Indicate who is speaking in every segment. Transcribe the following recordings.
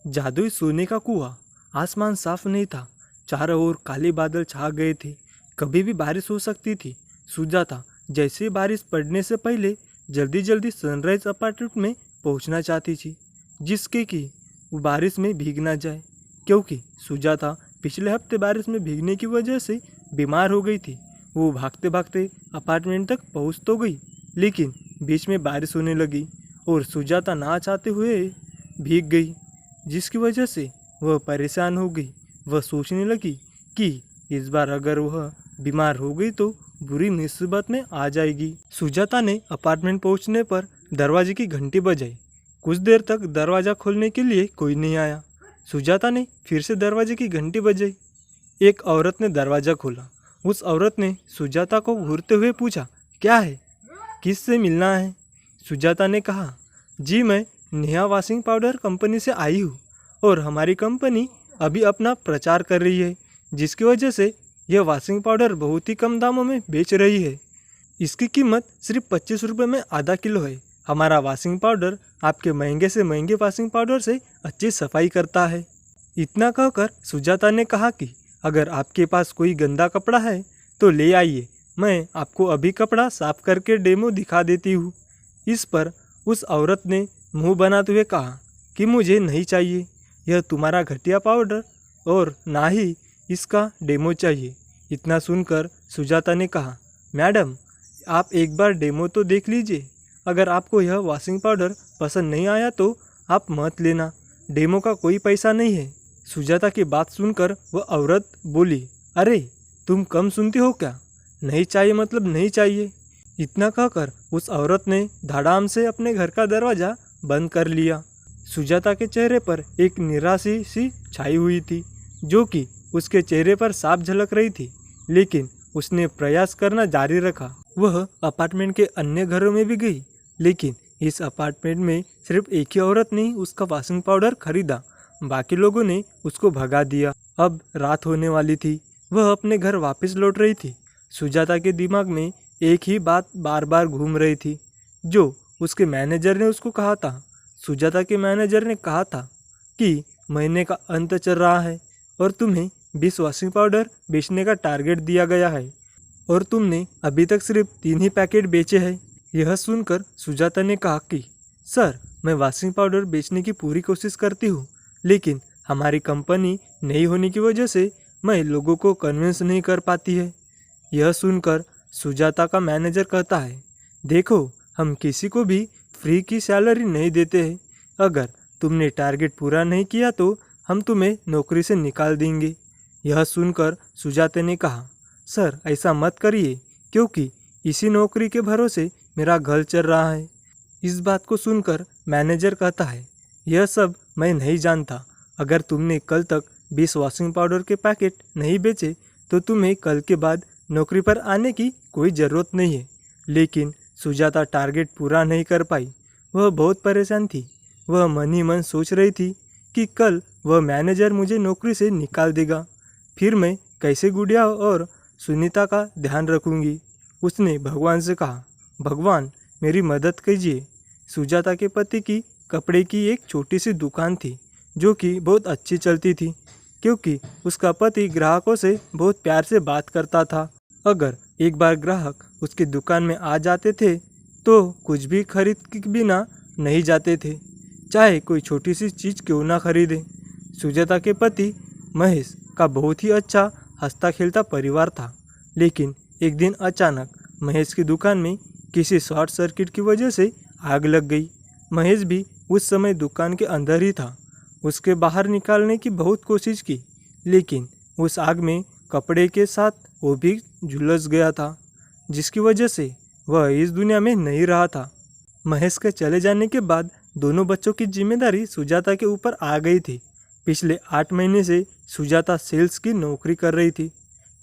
Speaker 1: जादुई सोने का कुआं। आसमान साफ नहीं था, चारों ओर काले बादल छा गए थे। कभी भी बारिश हो सकती थी। सुजाता जैसे ही बारिश पड़ने से पहले जल्दी जल्दी सनराइज अपार्टमेंट में पहुंचना चाहती थी, जिसके कि वो बारिश में भीग ना जाए, क्योंकि सुजाता पिछले हफ्ते बारिश में भीगने की वजह से बीमार हो गई थी। वो भागते भागते अपार्टमेंट तक पहुंच तो गई, लेकिन बीच में बारिश होने लगी और सुजाता ना चाहते हुए भीग गई, जिसकी वजह से वह परेशान हो गई। वह सोचने लगी कि इस बार अगर वह बीमार हो गई तो बुरी मुसीबत में आ जाएगी। सुजाता ने अपार्टमेंट पहुंचने पर दरवाजे की घंटी बजाई। कुछ देर तक दरवाज़ा खोलने के लिए कोई नहीं आया। सुजाता ने फिर से दरवाजे की घंटी बजाई। एक औरत ने दरवाज़ा खोला। उस औरत ने सुजाता को घूरते हुए पूछा, क्या है, किससे मिलना है? सुजाता ने कहा, जी मैं नेहा वॉशिंग पाउडर कंपनी से आई हूँ और हमारी कंपनी अभी अपना प्रचार कर रही है, जिसकी वजह से यह वॉशिंग पाउडर बहुत ही कम दामों में बेच रही है। इसकी कीमत सिर्फ 25 रुपये में आधा किलो है। हमारा वॉशिंग पाउडर आपके महंगे से महंगे वॉशिंग पाउडर से अच्छी सफाई करता है। इतना कहकर सुजाता ने कहा कि अगर आपके पास कोई गंदा कपड़ा है तो ले आइए, मैं आपको अभी कपड़ा साफ करके डेमो दिखा देती हूँ। इस पर उस औरत ने मुंह बनाते हुए कहा कि मुझे नहीं चाहिए यह तुम्हारा घटिया पाउडर, और ना ही इसका डेमो चाहिए। इतना सुनकर सुजाता ने कहा, मैडम आप एक बार डेमो तो देख लीजिए। अगर आपको यह वॉशिंग पाउडर पसंद नहीं आया तो आप मत लेना, डेमो का कोई पैसा नहीं है। सुजाता की बात सुनकर वह औरत बोली, अरे तुम कम सुनती हो क्या? नहीं चाहिए मतलब नहीं चाहिए। इतना कहकर उस औरत ने धड़ाम से अपने घर का दरवाज़ा बंद कर लिया। सुजाता के चेहरे पर एक निराशा सी छाई हुई थी, जो कि उसके चेहरे पर साफ झलक रही थी, लेकिन उसने प्रयास करना जारी रखा। वह अपार्टमेंट के अन्य घरों में भी गई, लेकिन इस अपार्टमेंट में सिर्फ एक ही औरत ने उसका वॉशिंग पाउडर खरीदा। बाकी लोगों ने उसको भगा दिया। अब रात होने वाली थी। वह अपने घर वापस लौट रही थी। सुजाता के दिमाग में एक ही बात बार बार घूम रही थी, जो उसके मैनेजर ने उसको कहा था। सुजाता के मैनेजर ने कहा था कि महीने का अंत चल रहा है और तुम्हें 20 वॉशिंग पाउडर बेचने का टारगेट दिया गया है और तुमने अभी तक सिर्फ 3 ही पैकेट बेचे हैं। यह सुनकर सुजाता ने कहा कि सर, मैं वॉशिंग पाउडर बेचने की पूरी कोशिश करती हूँ, लेकिन हमारी कंपनी नई होने की वजह से मैं लोगों को कन्विंस नहीं कर पाती है। यह सुनकर सुजाता का मैनेजर कहता है, देखो हम किसी को भी फ्री की सैलरी नहीं देते हैं। अगर तुमने टारगेट पूरा नहीं किया तो हम तुम्हें नौकरी से निकाल देंगे। यह सुनकर सुजाता ने कहा, सर ऐसा मत करिए, क्योंकि इसी नौकरी के भरोसे मेरा घर चल रहा है। इस बात को सुनकर मैनेजर कहता है, यह सब मैं नहीं जानता। अगर तुमने कल तक 20 वॉशिंग पाउडर के पैकेट नहीं बेचे तो तुम्हें कल के बाद नौकरी पर आने की कोई ज़रूरत नहीं है। लेकिन सुजाता टारगेट पूरा नहीं कर पाई। वह बहुत परेशान थी। वह मन ही मन सोच रही थी कि कल वह मैनेजर मुझे नौकरी से निकाल देगा, फिर मैं कैसे गुड़िया और सुनीता का ध्यान रखूंगी। उसने भगवान से कहा, भगवान मेरी मदद कीजिए। सुजाता के पति की कपड़े की एक छोटी सी दुकान थी, जो कि बहुत अच्छी चलती थी, क्योंकि उसका पति ग्राहकों से बहुत प्यार से बात करता था। अगर एक बार ग्राहक उसकी दुकान में आ जाते थे तो कुछ भी खरीद के बिना नहीं जाते थे, चाहे कोई छोटी सी चीज़ क्यों ना खरीदे। सुजाता के पति महेश का बहुत ही अच्छा हंसता खेलता परिवार था, लेकिन एक दिन अचानक महेश की दुकान में किसी शॉर्ट सर्किट की वजह से आग लग गई। महेश भी उस समय दुकान के अंदर ही था। उसके बाहर निकालने की बहुत कोशिश की, लेकिन उस आग में कपड़े के साथ वो भी झुलस गया था, जिसकी वजह से वह इस दुनिया में नहीं रहा था। महेश के चले जाने के बाद दोनों बच्चों की जिम्मेदारी सुजाता के ऊपर आ गई थी। पिछले 8 महीने से सुजाता सेल्स की नौकरी कर रही थी।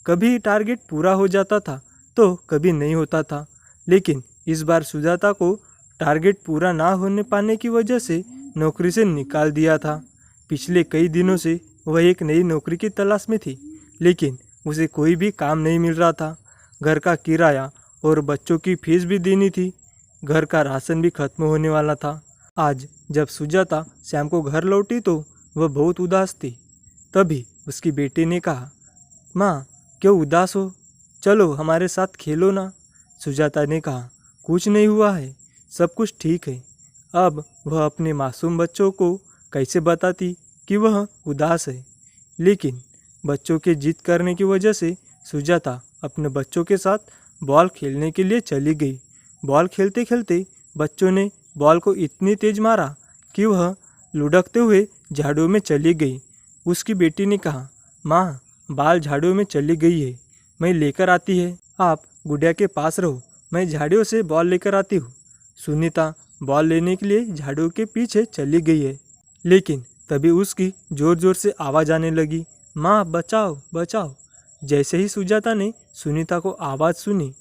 Speaker 1: कभी टारगेट पूरा हो जाता था तो कभी नहीं होता था, लेकिन इस बार सुजाता को टारगेट पूरा ना होने पाने की वजह से नौकरी से निकाल दिया था। पिछले कई दिनों से वह एक नई नौकरी की तलाश में थी, लेकिन उसे कोई भी काम नहीं मिल रहा था। घर का किराया और बच्चों की फीस भी देनी थी। घर का राशन भी खत्म होने वाला था। आज जब सुजाता शाम को घर लौटी तो वह बहुत उदास थी। तभी उसकी बेटी ने कहा, माँ क्यों उदास हो, चलो हमारे साथ खेलो ना। सुजाता ने कहा, कुछ नहीं हुआ है, सब कुछ ठीक है। अब वह अपने मासूम बच्चों को कैसे बताती कि वह उदास है, लेकिन बच्चों के जिद करने की वजह से सुजाता अपने बच्चों के साथ बॉल खेलने के लिए चली गई। बॉल खेलते खेलते बच्चों ने बॉल को इतनी तेज मारा कि वह लुढ़कते हुए झाड़ू में चली गई। उसकी बेटी ने कहा, माँ बाल झाड़ू में चली गई है, मैं लेकर आती है, आप गुड़िया के पास रहो, मैं झाड़ियों से बॉल लेकर आती हूँ। सुनीता बॉल लेने के लिए झाड़ू के पीछे चली गई है, लेकिन तभी उसकी जोर जोर से आवाज़ आने लगी, माँ बचाओ बचाओ। जैसे ही सुजाता ने सुनीता को आवाज़ सुनी,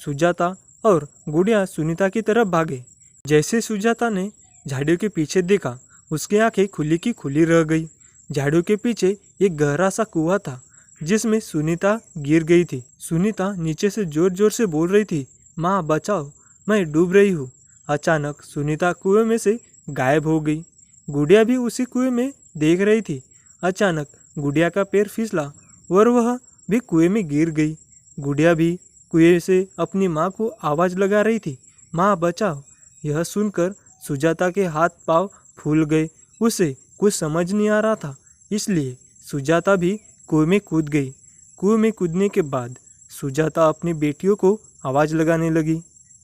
Speaker 1: सुजाता और गुड़िया सुनीता की तरफ भागे। जैसे सुजाता ने झाड़ू के पीछे देखा, उसकी आंखें खुली की खुली रह गई। झाड़ू के पीछे एक गहरा सा कुआं था जिसमें सुनीता गिर गई थी। सुनीता नीचे से जोर जोर से बोल रही थी, माँ बचाओ, मैं डूब रही हूँ। अचानक सुनीता कुएं में से गायब हो गई। गुड़िया भी उसी कुएं में देख रही थी। अचानक गुड़िया का पैर फिसला और वह भी कुएं में गिर गई। गुड़िया भी कुएं से अपनी माँ को आवाज़ लगा रही थी, माँ बचाओ। यह सुनकर सुजाता के हाथ पांव फूल गए। उसे कुछ समझ नहीं आ रहा था, इसलिए सुजाता भी कुएं में कूद गई। कुएं में कूदने के बाद सुजाता अपनी बेटियों को आवाज़ लगाने लगी।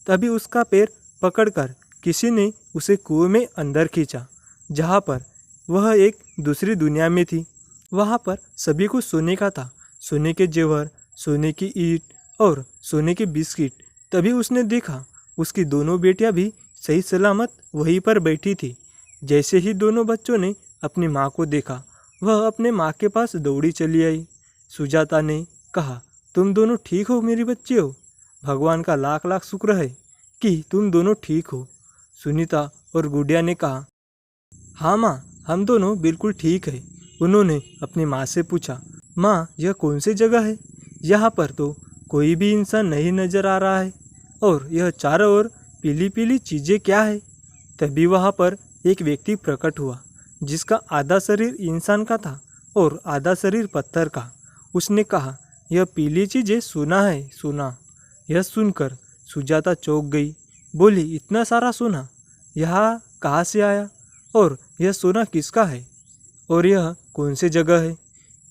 Speaker 1: तभी उसका पैर पकड़कर किसी ने उसे कुएं में अंदर खींचा, जहाँ पर वह एक दूसरी दुनिया में थी। वहाँ पर सभी कुछ सोने का था, सोने के जेवर, सोने की ईंट और सोने के बिस्किट। तभी उसने देखा उसकी दोनों बेटियां भी सही सलामत वहीं पर बैठी थी। जैसे ही दोनों बच्चों ने अपनी माँ को देखा, वह अपने माँ के पास दौड़ी चली आई। सुजाता ने कहा, तुम दोनों ठीक हो मेरी बच्चियों? भगवान का लाख लाख शुक्र है कि तुम दोनों ठीक हो। सुनीता और गुड़िया ने कहा, हाँ माँ, हम दोनों बिल्कुल ठीक है। उन्होंने अपनी माँ से पूछा, माँ यह कौन सी जगह है? यहाँ पर तो कोई भी इंसान नहीं नजर आ रहा है, और यह चारों ओर पीली पीली चीज़ें क्या है? तभी वहाँ पर एक व्यक्ति प्रकट हुआ जिसका आधा शरीर इंसान का था और आधा शरीर पत्थर का। उसने कहा, यह पीली चीज़ें सोना है, सोना। यह सुनकर सुजाता चौंक गई, बोली, इतना सारा सोना यहाँ कहाँ से आया, और यह सोना किसका है, और यह कौन सी जगह है?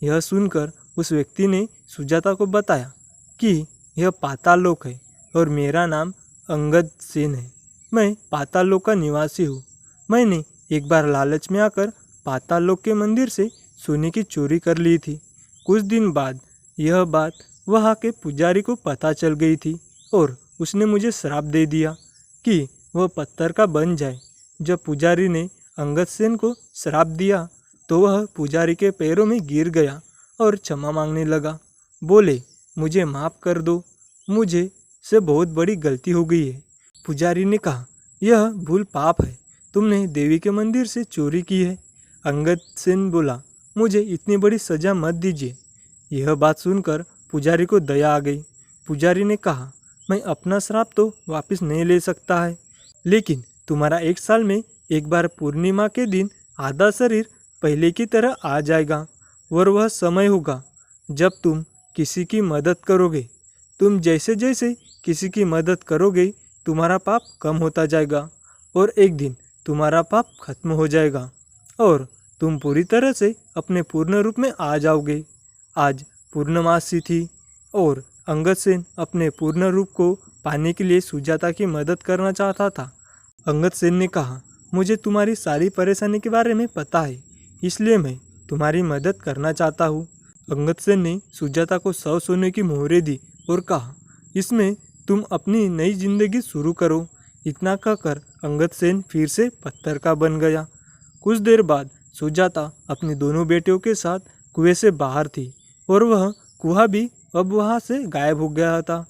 Speaker 1: यह सुनकर उस व्यक्ति ने सुजाता को बताया कि यह पाताल लोक है और मेरा नाम अंगद सेन है। मैं पाताल लोक का निवासी हूँ। मैंने एक बार लालच में आकर पाताल लोक के मंदिर से सोने की चोरी कर ली थी। कुछ दिन बाद यह बात वहाँ के पुजारी को पता चल गई थी और उसने मुझे श्राप दे दिया कि वह पत्थर का बन जाए। जब पुजारी ने अंगद सेन को श्राप दिया तो वह पुजारी के पैरों में गिर गया और क्षमा मांगने लगा। बोले, मुझे माफ़ कर दो, मुझे से बहुत बड़ी गलती हो गई है। पुजारी ने कहा, यह भूल पाप है, तुमने देवी के मंदिर से चोरी की है। अंगद सेन बोला, मुझे इतनी बड़ी सज़ा मत दीजिए। यह बात सुनकर पुजारी को दया आ गई। पुजारी ने कहा, मैं अपना श्राप तो वापस नहीं ले सकता है, लेकिन तुम्हारा 1 साल में एक बार पूर्णिमा के दिन आधा शरीर पहले की तरह आ जाएगा, और वह समय होगा जब तुम किसी की मदद करोगे। तुम जैसे जैसे किसी की मदद करोगे तुम्हारा पाप कम होता जाएगा, और एक दिन तुम्हारा पाप खत्म हो जाएगा और तुम पूरी तरह से अपने पूर्ण रूप में आ जाओगे। आज पूर्णमासी थी और अंगद सेन अपने पूर्ण रूप को पाने के लिए सुजाता की मदद करना चाहता था। अंगद सेन ने कहा, मुझे तुम्हारी सारी परेशानी के बारे में पता है, इसलिए मैं तुम्हारी मदद करना चाहता हूँ। अंगद सेन ने सुजाता को 100 सोने की मोहरें दी और कहा, इसमें तुम अपनी नई जिंदगी शुरू करो। इतना कहकर अंगद सेन फिर से पत्थर का बन गया। कुछ देर बाद सुजाता अपनी दोनों बेटियों के साथ कुएं से बाहर थी और वह कुआं भी अब वहाँ से गायब हो गया था।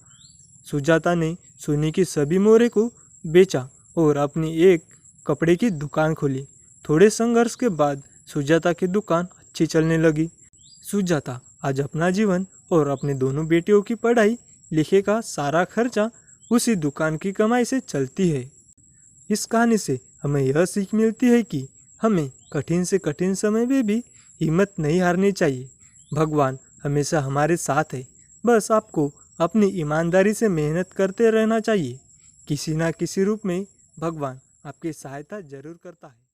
Speaker 1: सुजाता ने सोने की सभी मोहरें को बेचा और अपनी एक कपड़े की दुकान खोली। थोड़े संघर्ष के बाद सुजाता की दुकान अच्छी चलने लगी। सुजाता आज अपना जीवन और अपने दोनों बेटियों की पढ़ाई लिखे का सारा खर्चा उसी दुकान की कमाई से चलती है। इस कहानी से हमें यह सीख मिलती है कि हमें कठिन से कठिन समय में भी हिम्मत नहीं हारनी चाहिए। भगवान हमेशा हमारे साथ है। बस आपको अपनी ईमानदारी से मेहनत करते रहना चाहिए। किसी ना किसी रूप में भगवान आपकी सहायता जरूर करता है।